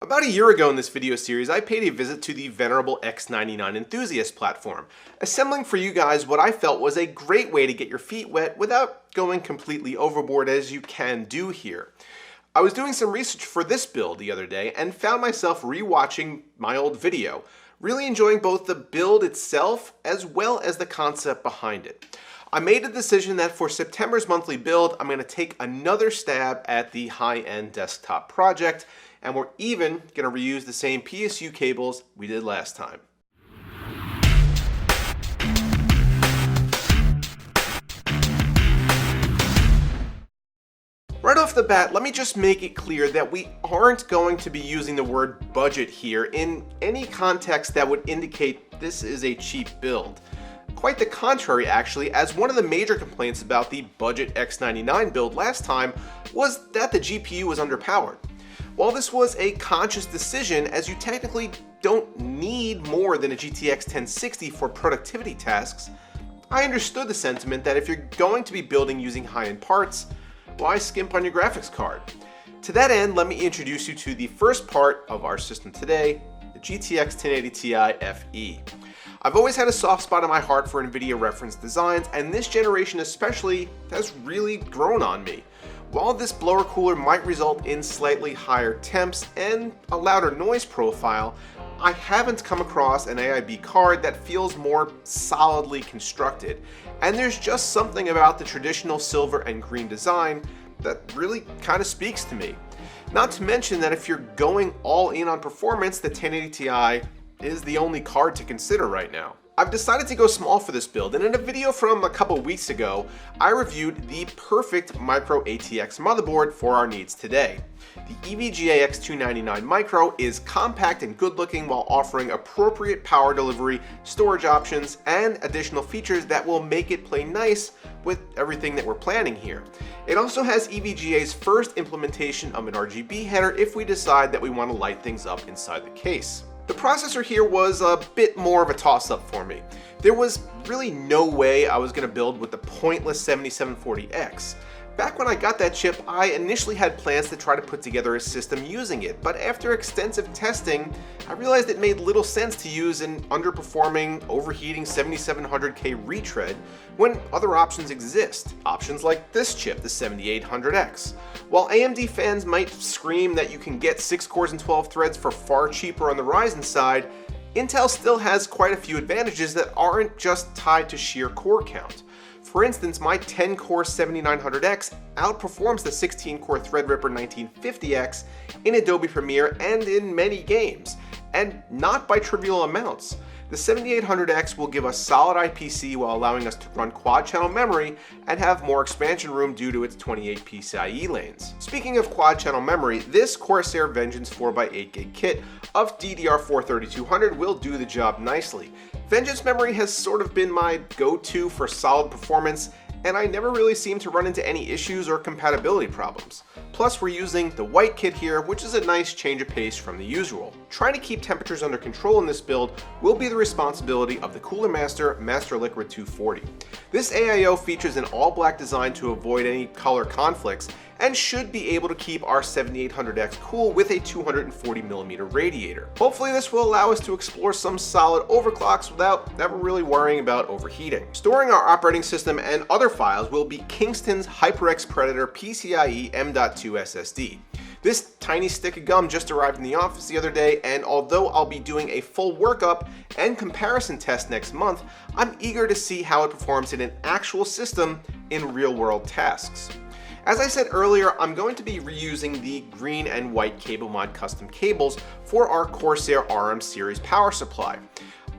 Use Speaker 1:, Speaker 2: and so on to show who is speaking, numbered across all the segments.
Speaker 1: About a year ago in this video series, I paid a visit to the venerable X99 enthusiast platform, assembling for you guys what I felt was a great way to get your feet wet without going completely overboard as you can do here. I was doing some research for this build the other day and found myself rewatching my old video, really enjoying both the build itself as well as the concept behind it. I made a decision that for September's monthly build, I'm going to take another stab at the high-end desktop project, and we're even going to reuse the same PSU cables we did last time. Right off the bat, let me just make it clear that we aren't going to be using the word budget here in any context that would indicate this is a cheap build. Quite the contrary, actually, as one of the major complaints about the budget X99 build last time was that the GPU was underpowered. While this was a conscious decision, as you technically don't need more than a GTX 1060 for productivity tasks, I understood the sentiment that if you're going to be building using high-end parts, why skimp on your graphics card? To that end, let me introduce you to the first part of our system today, the GTX 1080 Ti FE. I've always had a soft spot in my heart for NVIDIA reference designs, and this generation especially has really grown on me. While this blower cooler might result in slightly higher temps and a louder noise profile, I haven't come across an AIB card that feels more solidly constructed, and there's just something about the traditional silver and green design that really kind of speaks to me. Not to mention that if you're going all in on performance, the 1080 Ti is the only card to consider right now. I've decided to go small for this build, and in a video from a couple weeks ago, I reviewed the perfect micro ATX motherboard for our needs today. The EVGA X299 Micro is compact and good looking while offering appropriate power delivery, storage options, and additional features that will make it play nice with everything that we're planning here. It also has EVGA's first implementation of an RGB header if we decide that we want to light things up inside the case. The processor here was a bit more of a toss-up for me. There was really no way I was going to build with the pointless 7740X. Back when I got that chip, I initially had plans to try to put together a system using it, but after extensive testing, I realized it made little sense to use an underperforming, overheating 7700K retread when other options exist. Options like this chip, the 7800X. While AMD fans might scream that you can get 6 cores and 12 threads for far cheaper on the Ryzen side, Intel still has quite a few advantages that aren't just tied to sheer core count. For instance, my 10-core 7900X outperforms the 16-core Threadripper 1950X in Adobe Premiere and in many games, and not by trivial amounts. The 7800X will give us solid IPC while allowing us to run quad-channel memory and have more expansion room due to its 28 PCIe lanes. Speaking of quad-channel memory, this Corsair Vengeance 4x8GB kit of DDR4 3200 will do the job nicely. Vengeance memory has sort of been my go-to for solid performance, and I never really seem to run into any issues or compatibility problems. Plus, we're using the white kit here, which is a nice change of pace from the usual. Trying to keep temperatures under control in this build will be the responsibility of the Cooler Master Master Liquid 240. This AIO features an all-black design to avoid any color conflicts, and should be able to keep our 7800X cool with a 240mm radiator. Hopefully this will allow us to explore some solid overclocks without ever really worrying about overheating. Storing our operating system and other files will be Kingston's HyperX Predator PCIe M.2 SSD. This tiny stick of gum just arrived in the office the other day, and although I'll be doing a full workup and comparison test next month, I'm eager to see how it performs in an actual system in real-world tasks. As I said earlier, I'm going to be reusing the green and white Cablemod custom cables for our Corsair RM series power supply.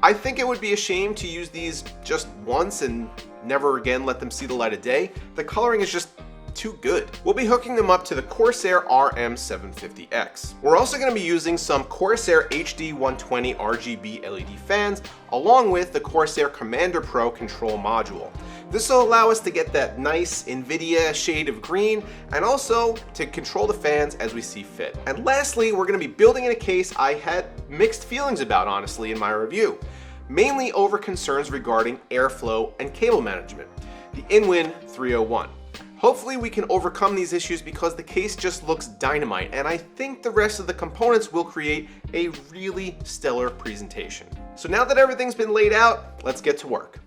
Speaker 1: I think it would be a shame to use these just once and never again let them see the light of day. The coloring is just too good. We'll be hooking them up to the Corsair RM750X. We're also going to be using some Corsair HD 120 RGB LED fans along with the Corsair Commander Pro control module. This will allow us to get that nice NVIDIA shade of green and also to control the fans as we see fit. And lastly, we're going to be building in a case I had mixed feelings about, honestly, in my review, mainly over concerns regarding airflow and cable management, the InWin 301. Hopefully we can overcome these issues because the case just looks dynamite, and I think the rest of the components will create a really stellar presentation. So now that everything's been laid out, let's get to work.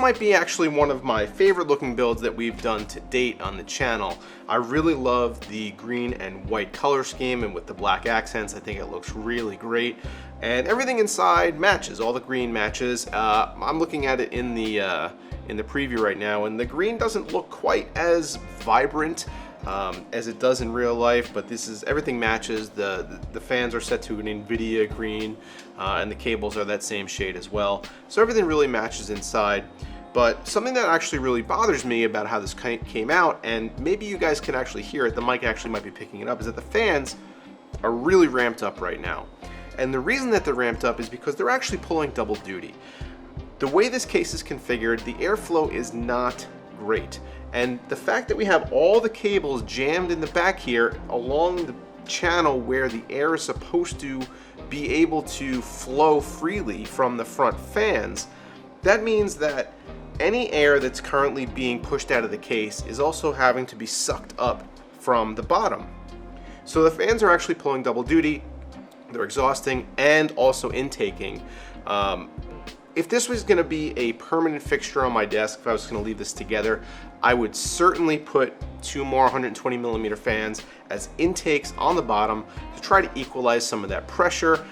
Speaker 1: might be actually one of my favorite looking builds that we've done to date on the channel. I really love the green and white color scheme, and with the black accents, I think it looks really great. And everything inside matches, all the green matches. I'm looking at it in the preview right now, and the green doesn't look quite as vibrant as it does in real life, but everything matches. The fans are set to an NVIDIA green, and the cables are that same shade as well. So everything really matches inside. But something that actually really bothers me about how this came out, and maybe you guys can actually hear it, the mic actually might be picking it up, is that the fans are really ramped up right now. And the reason that they're ramped up is because they're actually pulling double duty. The way this case is configured, the airflow is not great. And the fact that we have all the cables jammed in the back here along the channel where the air is supposed to be able to flow freely from the front fans, that means that any air that's currently being pushed out of the case is also having to be sucked up from the bottom. So the fans are actually pulling double duty, they're exhausting and also intaking. If this was going to be a permanent fixture on my desk, if I was going to leave this together, I would certainly put 2 more 120mm fans as intakes on the bottom to try to equalize some of that pressure,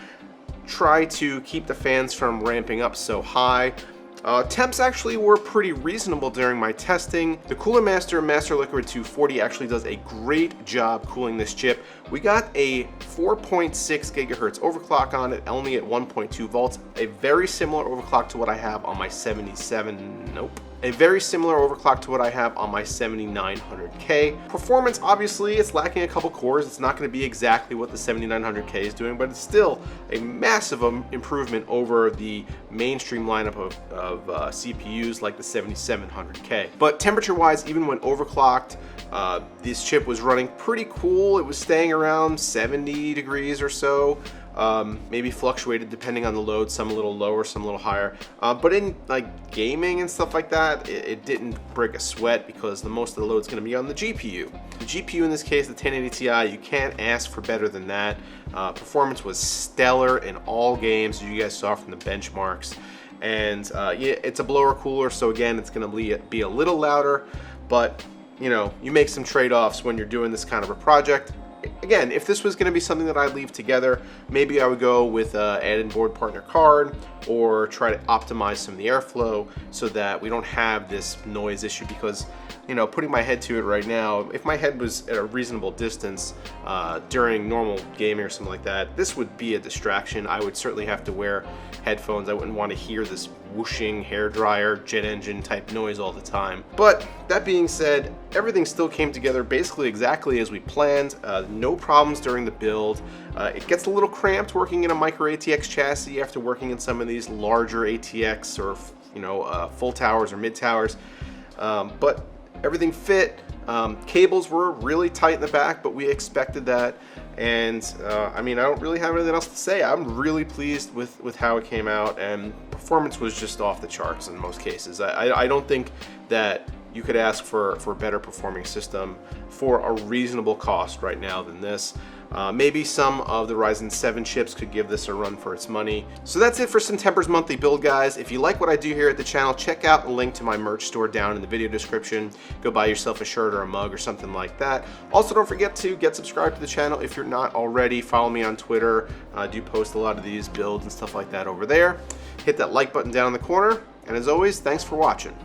Speaker 1: try to keep the fans from ramping up so high. Temps actually were pretty reasonable during my testing. The Cooler Master Master Liquid 240 actually does a great job cooling this chip. We got a 4.6 gigahertz overclock on it, only at 1.2 volts, a very similar overclock to what I have on my 7900K. Performance, obviously, it's lacking a couple cores. It's not going to be exactly what the 7900K is doing, but it's still a massive improvement over the mainstream lineup of CPUs like the 7700K. But temperature-wise, even when overclocked, this chip was running pretty cool. It was staying around 70 degrees or so. Maybe fluctuated depending on the load, some a little lower, some a little higher. But in like gaming and stuff like that, it didn't break a sweat because most of the load's going to be on the GPU. The GPU in this case, the 1080 Ti, you can't ask for better than that. Performance was stellar in all games, as you guys saw from the benchmarks. And yeah, it's a blower cooler, so again, it's going to be a little louder, but you know, you make some trade-offs when you're doing this kind of a project. Again, if this was going to be something that I'd leave together, maybe I would go with an add-in board partner card, or try to optimize some of the airflow so that we don't have this noise issue. Because, you know, putting my head to it right now, if my head was at a reasonable distance during normal gaming or something like that, this would be a distraction. I would certainly have to wear headphones. I wouldn't want to hear this whooshing hairdryer, jet engine type noise all the time. But that being said, everything still came together basically exactly as we planned. No problems during the build. It gets a little cramped working in a micro ATX chassis after working in some of these larger ATX or full towers or mid towers. But everything fit. Cables were really tight in the back, but we expected that. And I mean, I don't really have anything else to say. I'm really pleased with how it came out, and performance was just off the charts in most cases. I don't think that you could ask for a better performing system for a reasonable cost right now than this. Maybe some of the Ryzen 7 chips could give this a run for its money. So that's it for September's monthly build, guys. If you like what I do here at the channel, check out the link to my merch store down in the video description. Go buy yourself a shirt or a mug or something like that. Also, don't forget to get subscribed to the channel if you're not already. Follow me on Twitter. I do post a lot of these builds and stuff like that over there. Hit that like button down in the corner. And as always, thanks for watching.